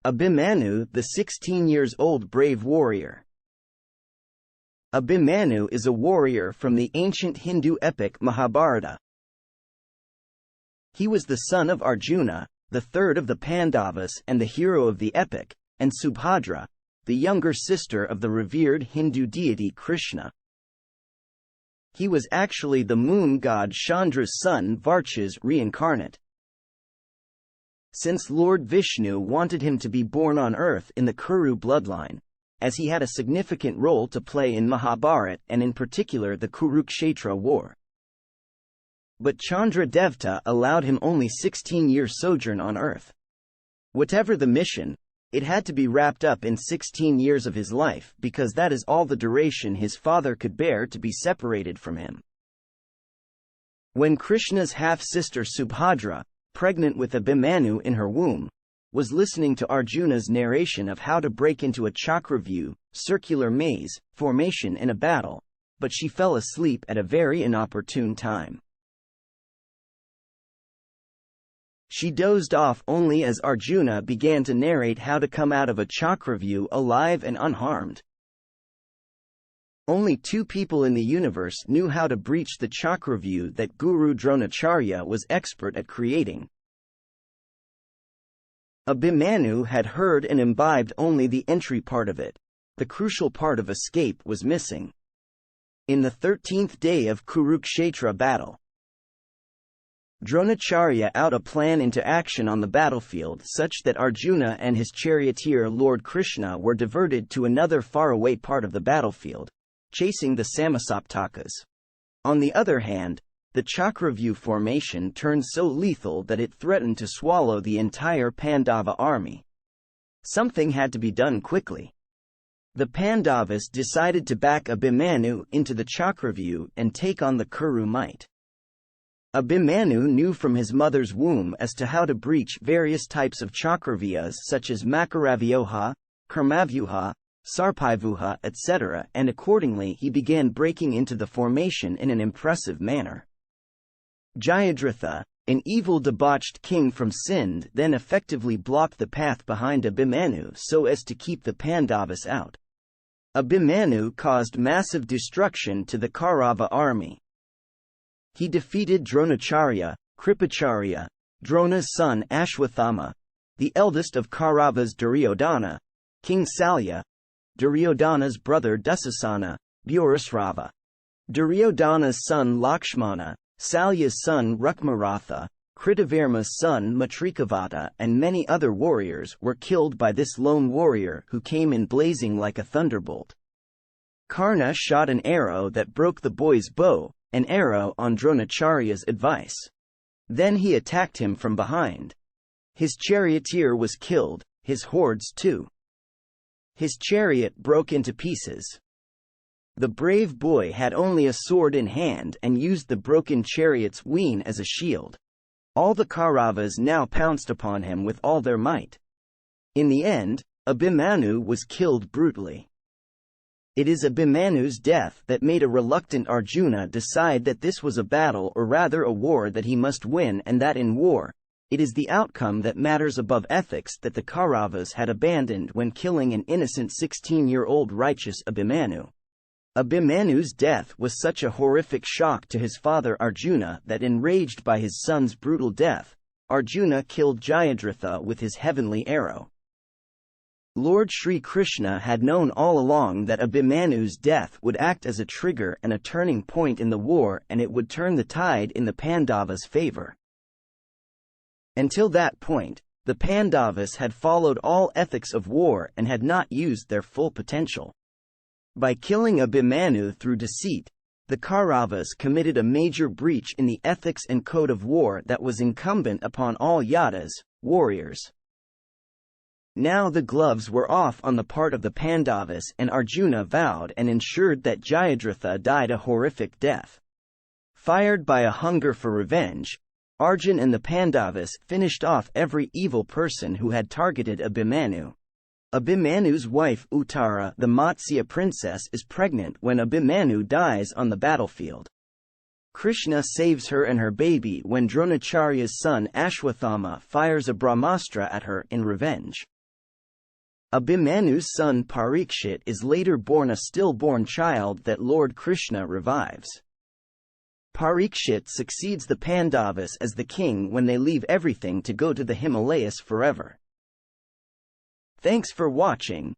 Abhimanyu, the 16-years-old brave warrior. Abhimanyu is a warrior from the ancient Hindu epic Mahabharata. He was the son of Arjuna, the third of the Pandavas and the hero of the epic, and Subhadra, the younger sister of the revered Hindu deity Krishna. He was actually the moon god Chandra's son Varcha's reincarnate. Since Lord Vishnu wanted him to be born on earth in the Kuru bloodline, as he had a significant role to play in Mahabharata and in particular the Kurukshetra War. But Chandra Devta allowed him only 16-year sojourn on earth. Whatever the mission, it had to be wrapped up in 16 years of his life because that is all the duration his father could bear to be separated from him. When Krishna's half-sister Subhadra, pregnant with Abhimanyu in her womb, was listening to Arjuna's narration of how to break into a chakravyuh, circular maze, formation in a battle, but she fell asleep at a very inopportune time. She dozed off only as Arjuna began to narrate how to come out of a chakravyuh alive and unharmed. Only two people in the universe knew how to breach the chakravyuh that Guru Dronacharya was expert at creating. Abhimanyu had heard and imbibed only the entry part of it. The crucial part of escape was missing. In the 13th day of Kurukshetra battle, Dronacharya out a plan into action on the battlefield such that Arjuna and his charioteer Lord Krishna were diverted to another faraway part of the battlefield, chasing the Samasaptakas. On the other hand, the chakravyuh formation turned so lethal that it threatened to swallow the entire Pandava army. Something had to be done quickly. The Pandavas decided to back Abhimanyu into the chakravyuh and take on the Kuru might. Abhimanyu knew from his mother's womb as to how to breach various types of chakravyuhas such as Makaravyoha, Karmavyuha, Sarpaivuha, etc., and accordingly he began breaking into the formation in an impressive manner. Jayadratha, an evil debauched king from Sindh, then effectively blocked the path behind Abhimanyu so as to keep the Pandavas out. Abhimanyu caused massive destruction to the Kaurava army. He defeated Dronacharya, Kripacharya, Drona's son Ashwathama, the eldest of Kauravas Duryodhana, King Salya, Duryodhana's brother Dusasana, Burasrava, Duryodhana's son Lakshmana, Salya's son Rukmaratha, Kritavarma's son Matrikavata, and many other warriors were killed by this lone warrior who came in blazing like a thunderbolt. Karna shot an arrow that broke the boy's bow, an arrow on Dronacharya's advice. Then he attacked him from behind. His charioteer was killed, his hordes too. His chariot broke into pieces. The brave boy had only a sword in hand and used the broken chariot's wean as a shield. All the Kauravas now pounced upon him with all their might. In the end, Abhimanyu was killed brutally. It is Abhimanyu's death that made a reluctant Arjuna decide that this was a battle or rather a war that he must win, and that in war, it is the outcome that matters above ethics that the Kauravas had abandoned when killing an innocent 16-year-old righteous Abhimanyu. Abhimanyu's death was such a horrific shock to his father Arjuna that, enraged by his son's brutal death, Arjuna killed Jayadratha with his heavenly arrow. Lord Sri Krishna had known all along that Abhimanyu's death would act as a trigger and a turning point in the war, and it would turn the tide in the Pandavas' favor. Until that point, the Pandavas had followed all ethics of war and had not used their full potential. By killing Abhimanyu through deceit, the Kauravas committed a major breach in the ethics and code of war that was incumbent upon all Yadavas, warriors. Now the gloves were off on the part of the Pandavas, and Arjuna vowed and ensured that Jayadratha died a horrific death. Fired by a hunger for revenge, Arjun and the Pandavas finished off every evil person who had targeted Abhimanyu. Abhimanyu's wife Uttara, the Matsya princess, is pregnant when Abhimanyu dies on the battlefield. Krishna saves her and her baby when Dronacharya's son Ashwathama fires a Brahmastra at her in revenge. Abhimanyu's son Parikshit is later born a stillborn child that Lord Krishna revives. Parikshit succeeds the Pandavas as the king when they leave everything to go to the Himalayas forever. Thanks for watching.